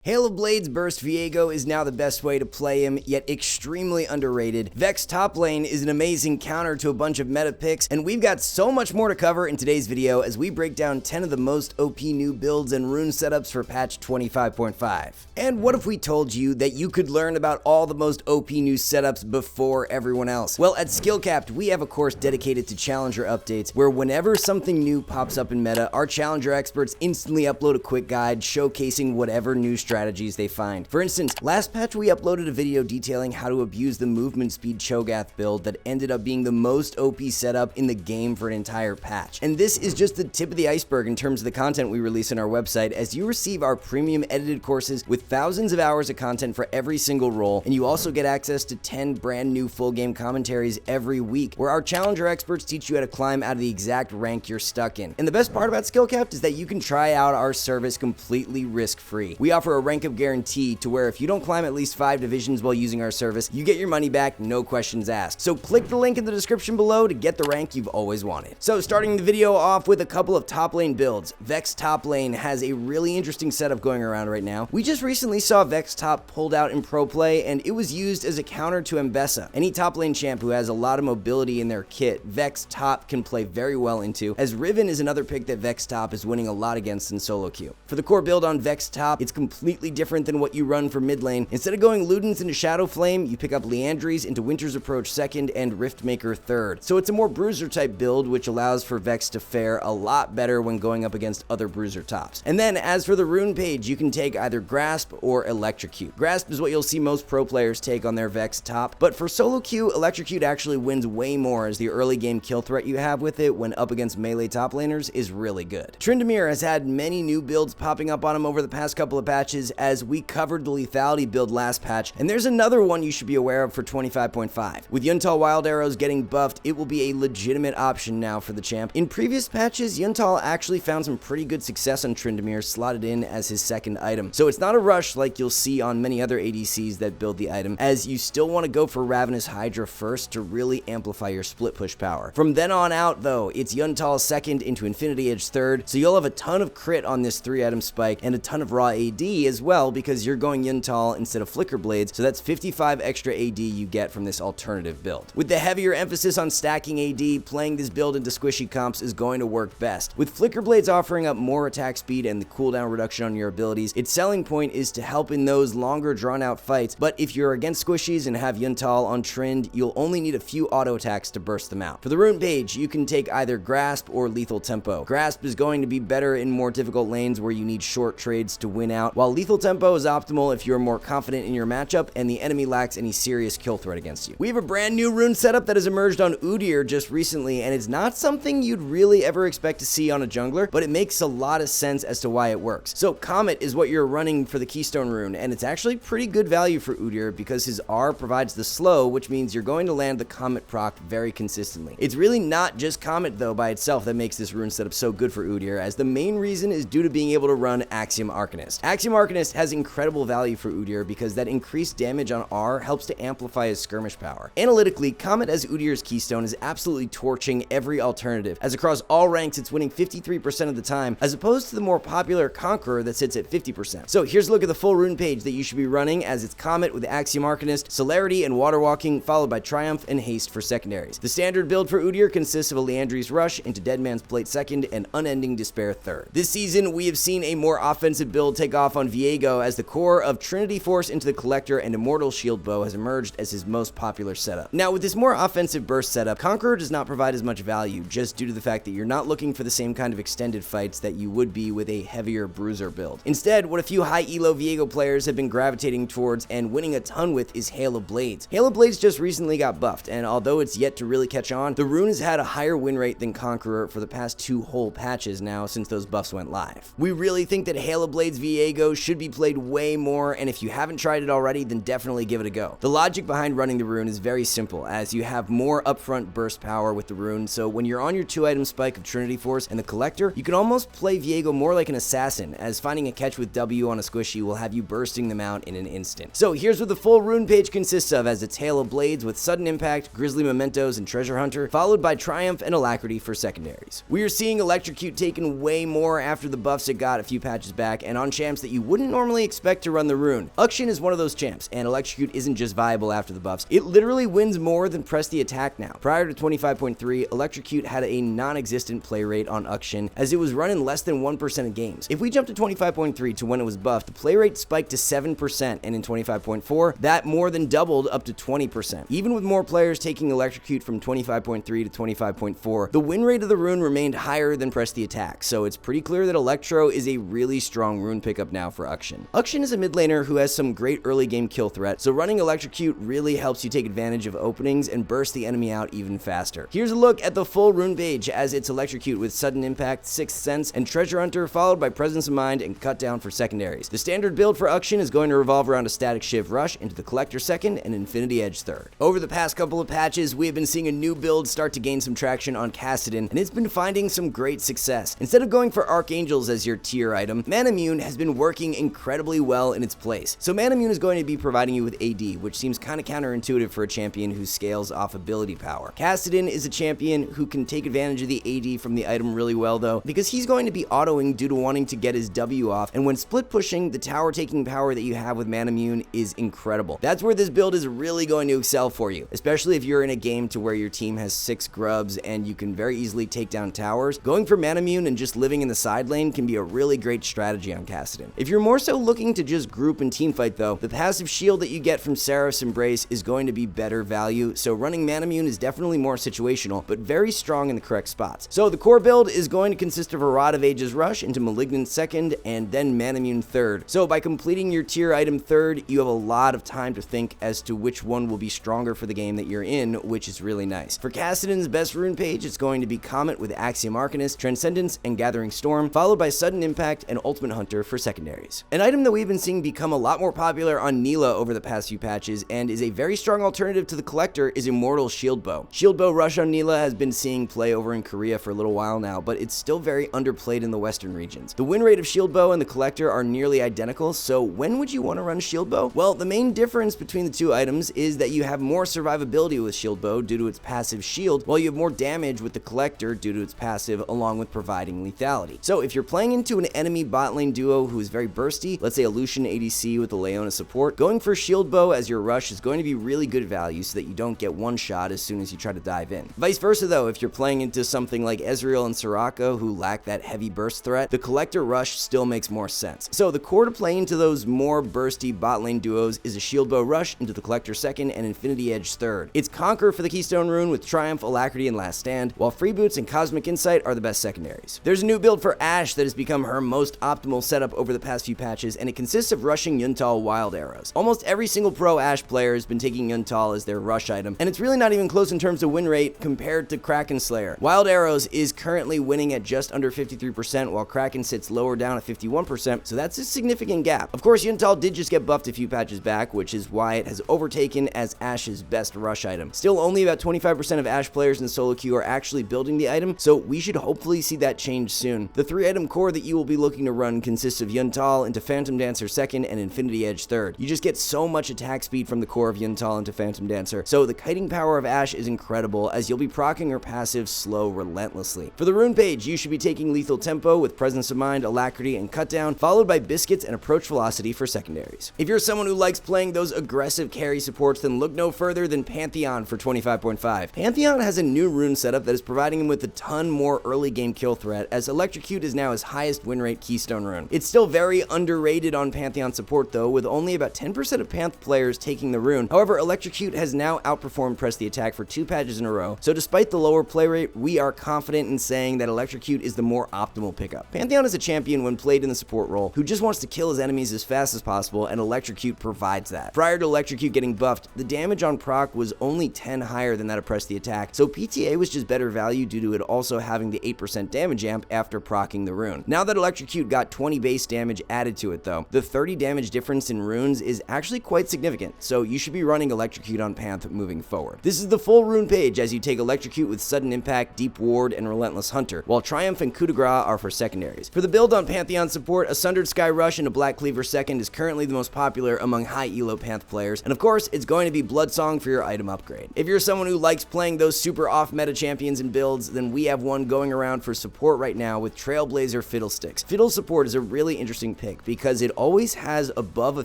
Hail of Blades Burst Viego is now the best way to play him, yet extremely underrated. Vex top lane is an amazing counter to a bunch of meta picks, and we've got so much more to cover in today's video as we break down 10 of the most OP new builds and rune setups for patch 25.5. And what if we told you that you could learn about all the most OP new setups before everyone else? Well, at SkillCapped, we have a course dedicated to challenger updates, where whenever something new pops up in meta, our challenger experts instantly upload a quick guide showcasing whatever new strategies they find. For instance, last patch we uploaded a video detailing how to abuse the movement speed Cho'Gath build that ended up being the most OP setup in the game for an entire patch. And this is just the tip of the iceberg in terms of the content we release on our website, as you receive our premium edited courses with thousands of hours of content for every single role, and you also get access to 10 brand new full game commentaries every week, where our challenger experts teach you how to climb out of the exact rank you're stuck in. And the best part about SkillCapped is that you can try out our service completely risk-free. We offer a rank up guarantee to where if you don't climb at least 5 divisions while using our service, you get your money back, no questions asked. So click the link in the description below to get the rank you've always wanted. So starting the video off with a couple of top lane builds. Vex top lane has a really interesting setup going around right now. We just recently saw Vex top pulled out in pro play, and it was used as a counter to Mbessa. Any top lane champ who has a lot of mobility in their kit, Vex top can play very well into, as Riven is another pick that Vex top is winning a lot against in solo queue. For the core build on Vex top, it's completely different than what you run for mid lane. Instead of going Ludens into Shadow Flame, you pick up Liandry's into Winter's Approach 2nd and Riftmaker 3rd. So it's a more bruiser type build, which allows for Vex to fare a lot better when going up against other bruiser tops. And then as for the rune page, you can take either Grasp or Electrocute. Grasp is what you'll see most pro players take on their Vex top, but for solo queue, Electrocute actually wins way more, as the early game kill threat you have with it when up against melee top laners is really good. Tryndamere has had many new builds popping up on him over the past couple of patches, as we covered the lethality build last patch, and there's another one you should be aware of for 25.5. With Yuntal Wild Arrows getting buffed, it will be a legitimate option now for the champ. In previous patches, Yuntal actually found some pretty good success on Tryndamere, slotted in as his second item. So it's not a rush like you'll see on many other ADCs that build the item, as you still want to go for Ravenous Hydra first to really amplify your split push power. From then on out though, it's Yuntal 2nd into Infinity Edge 3rd, so you'll have a ton of crit on this 3-item spike and a ton of raw AD as well, because you're going Yuntal instead of Flicker Blades, so that's 55 extra AD you get from this alternative build. With the heavier emphasis on stacking AD, playing this build into squishy comps is going to work best. With Flicker Blades offering up more attack speed and the cooldown reduction on your abilities, its selling point is to help in those longer drawn out fights, but if you're against squishies and have Yuntal on Trynd, you'll only need a few auto attacks to burst them out. For the rune page, you can take either Grasp or Lethal Tempo. Grasp is going to be better in more difficult lanes where you need short trades to win out, while Lethal Tempo is optimal if you're more confident in your matchup and the enemy lacks any serious kill threat against you. We have a brand new rune setup that has emerged on Udyr just recently, and it's not something you'd really ever expect to see on a jungler, but it makes a lot of sense as to why it works. So Comet is what you're running for the Keystone rune, and it's actually pretty good value for Udyr because his R provides the slow, which means you're going to land the Comet proc very consistently. It's really not just Comet though by itself that makes this rune setup so good for Udyr, as the main reason is due to being able to run Axiom Arcanist. Axiom Arcanist has incredible value for Udyr because that increased damage on R helps to amplify his skirmish power. Analytically, Comet as Udyr's keystone is absolutely torching every alternative, as across all ranks it's winning 53% of the time, as opposed to the more popular Conqueror that sits at 50%. So here's a look at the full rune page that you should be running, as it's Comet with Axiom Arcanist, Celerity and Water Walking, followed by Triumph and Haste for secondaries. The standard build for Udyr consists of a Liandry's Rush into Deadman's Plate 2nd and Unending Despair 3rd. This season, we have seen a more offensive build take off on Viego, as the core of Trinity Force into the Collector and Immortal Shield Bow has emerged as his most popular setup. Now, with this more offensive burst setup, Conqueror does not provide as much value, just due to the fact that you're not looking for the same kind of extended fights that you would be with a heavier bruiser build. Instead, what a few high elo Viego players have been gravitating towards and winning a ton with is Hail of Blades. Hail of Blades just recently got buffed, and although it's yet to really catch on, the rune has had a higher win rate than Conqueror for the past 2 whole patches now since those buffs went live. We really think that Hail of Blades Viego should be played way more, and if you haven't tried it already, then definitely give it a go. The logic behind running the rune is very simple, as you have more upfront burst power with the rune, so when you're on your 2-item spike of Trinity Force and the Collector, you can almost play Viego more like an assassin, as finding a catch with W on a squishy will have you bursting them out in an instant. So here's what the full rune page consists of, as it's Hail of Blades with Sudden Impact, Grizzly Mementos, and Treasure Hunter, followed by Triumph and Alacrity for secondaries. We are seeing Electrocute taken way more after the buffs it got a few patches back, and on champs that you wouldn't normally expect to run the rune. Ukshin is one of those champs, and Electrocute isn't just viable after the buffs, it literally wins more than Press the Attack now. Prior to 25.3, Electrocute had a non-existent play rate on Ukshin, as it was running less than 1% of games. If we jump to 25.3 to when it was buffed, the play rate spiked to 7%, and in 25.4, that more than doubled up to 20%. Even with more players taking Electrocute from 25.3 to 25.4, the win rate of the rune remained higher than Press the Attack, so it's pretty clear that Electro is a really strong rune pickup now for Ukshin. Ukshin is a mid laner who has some great early game kill threat, so running Electrocute really helps you take advantage of openings and burst the enemy out even faster. Here's a look at the full rune page as it's Electrocute with Sudden Impact, Sixth Sense, and Treasure Hunter, followed by Presence of Mind and Cut Down for secondaries. The standard build for Ukshin is going to revolve around a Static Shiv Rush into the Collector second and Infinity Edge third. Over the past couple of patches, we have been seeing a new build start to gain some traction on Kassadin, and it's been finding some great success. Instead of going for Archangels as your tier item, Manamune has been working incredibly well in its place. So Manamune is going to be providing you with AD, which seems kind of counterintuitive for a champion who scales off ability power. Kassadin is a champion who can take advantage of the AD from the item really well though, because he's going to be autoing due to wanting to get his W off, and when split pushing, the tower taking power that you have with Manamune is incredible. That's where this build is really going to excel for you, especially if you're in a game to where your team has 6 grubs and you can very easily take down towers. Going for Manamune and just living in the side lane can be a really great strategy on Kassadin. If you're more so looking to just group and team fight though, the passive shield that you get from Seraph's Embrace is going to be better value, so running Manamune is definitely more situational, but very strong in the correct spots. So the core build is going to consist of a Rod of Ages Rush into Malignant second and then Manamune third. So by completing your tier item third, you have a lot of time to think as to which one will be stronger for the game that you're in, which is really nice. For Kassadin's best rune page, it's going to be Comet with Axiom Arcanist, Transcendence, and Gathering Storm, followed by Sudden Impact and Ultimate Hunter for secondaries. An item that we've been seeing become a lot more popular on Nila over the past few patches and is a very strong alternative to the Collector is Immortal Shield Bow. Shield Bow Rush on Nila has been seeing play over in Korea for a little while now, but it's still very underplayed in the western regions. The win rate of Shield Bow and the Collector are nearly identical, so when would you want to run Shield Bow? Well, the main difference between the two items is that you have more survivability with Shield Bow due to its passive shield, while you have more damage with the Collector due to its passive, along with providing lethality. So if you're playing into an enemy bot lane duo who is very bursty, let's say a Lucian ADC with a Leona support, going for Shield Bow as your rush is going to be really good value so that you don't get one shot as soon as you try to dive in. Vice versa though, if you're playing into something like Ezreal and Soraka who lack that heavy burst threat, the Collector rush still makes more sense. So the core to play into those more bursty bot lane duos is a Shield Bow rush into the Collector second and Infinity Edge third. It's Conquer for the Keystone rune with Triumph, Alacrity, and Last Stand, while Freeboots and Cosmic Insight are the best secondaries. There's a new build for Ashe that has become her most optimal setup over the past few patches, and it consists of rushing Yuntal Wild Arrows. Almost every single pro Ashe player has been taking Yuntal as their rush item, and it's really not even close in terms of win rate compared to Kraken Slayer. Wild Arrows is currently winning at just under 53%, while Kraken sits lower down at 51%, so that's a significant gap. Of course, Yuntal did just get buffed a few patches back, which is why it has overtaken as Ashe's best rush item. Still, only about 25% of Ashe players in solo queue are actually building the item, so we should hopefully see that change soon. The 3-item core that you will be looking to run consists of Yuntal into Phantom Dancer second and Infinity Edge third. You just get so much attack speed from the core of Yuntal into Phantom Dancer, so the kiting power of Ashe is incredible as you'll be proccing her passive slow relentlessly. For the rune page, you should be taking Lethal Tempo with Presence of Mind, Alacrity, and Cut Down, followed by Biscuits and Approach Velocity for secondaries. If you're someone who likes playing those aggressive carry supports, then look no further than Pantheon for 25.5. Pantheon has a new rune setup that is providing him with a ton more early game kill threat, as Electrocute is now his highest win rate Keystone rune. It's still very underrated on Pantheon support though, with only about 10% of Panth players taking the rune. However, Electrocute has now outperformed Press the Attack for 2 patches in a row, so despite the lower play rate, we are confident in saying that Electrocute is the more optimal pickup. Pantheon is a champion when played in the support role who just wants to kill his enemies as fast as possible, and Electrocute provides that. Prior to Electrocute getting buffed, the damage on proc was only 10 higher than that of Press the Attack, so PTA was just better value due to it also having the 8% damage amp after proccing the rune. Now that Electrocute got 20 base damage added to it though, the 30 damage difference in runes is actually quite significant, so you should be running Electrocute on Panth moving forward. This is the full rune page as you take Electrocute with Sudden Impact, Deep Ward, and Relentless Hunter, while Triumph and Coup de Grace are for secondaries. For the build on Pantheon support, a Sundered Sky Rush into Black Cleaver second is currently the most popular among high elo Panth players, and of course, it's going to be Bloodsong for your item upgrade. If you're someone who likes playing those super off-meta champions and builds, then we have one going around for support right now with Trailblazer Fiddlesticks. Fiddle support is a really interesting pick because it always has above a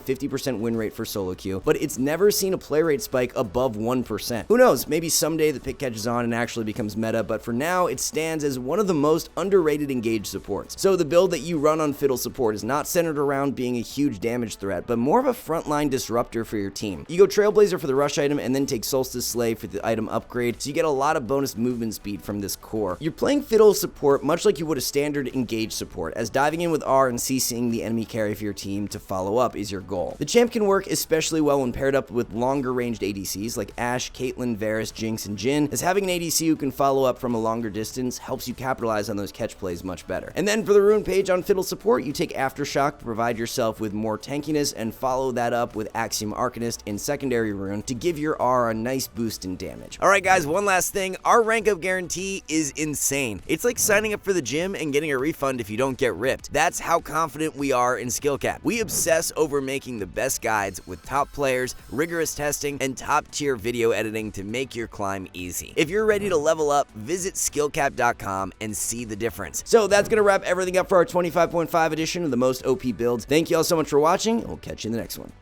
50% win rate for solo queue, but it's never seen a play rate spike above 1%. Who knows, maybe someday the pick catches on and actually becomes meta, but for now it stands as one of the most underrated engaged supports. So the build that you run on Fiddle support is not centered around being a huge damage threat, but more of a frontline disruptor for your team. You go Trailblazer for the rush item and then take Solstice Slave for the item upgrade, so you get a lot of bonus movement speed from this core. You're playing Fiddle support much like you would a standard engaged support, as diving in with R and CCing the enemy carry for your team to follow up is your goal. The champ can work especially well when paired up with longer ranged ADCs like Ashe, Caitlyn, Varus, Jinx, and Jhin, as having an ADC who can follow up from a longer distance helps you capitalize on those catch plays much better. And then for the rune page on Fiddle support, you take Aftershock to provide yourself with more tankiness and follow that up with Axiom Arcanist in secondary rune to give your R a nice boost in damage. Alright guys, one last thing, our rank up guarantee is insane. It's like signing up for the gym and getting a refund if you don't get ripped. That's how confident we are in SkillCapped. We obsess over making the best guides with top players, rigorous testing, and top tier video editing to make your climb easy. If you're ready to level up, visit SkillCapped.com and see the difference. So that's gonna wrap everything up for our 25.5 edition of the most OP builds. Thank you all so much for watching, and we'll catch you in the next one.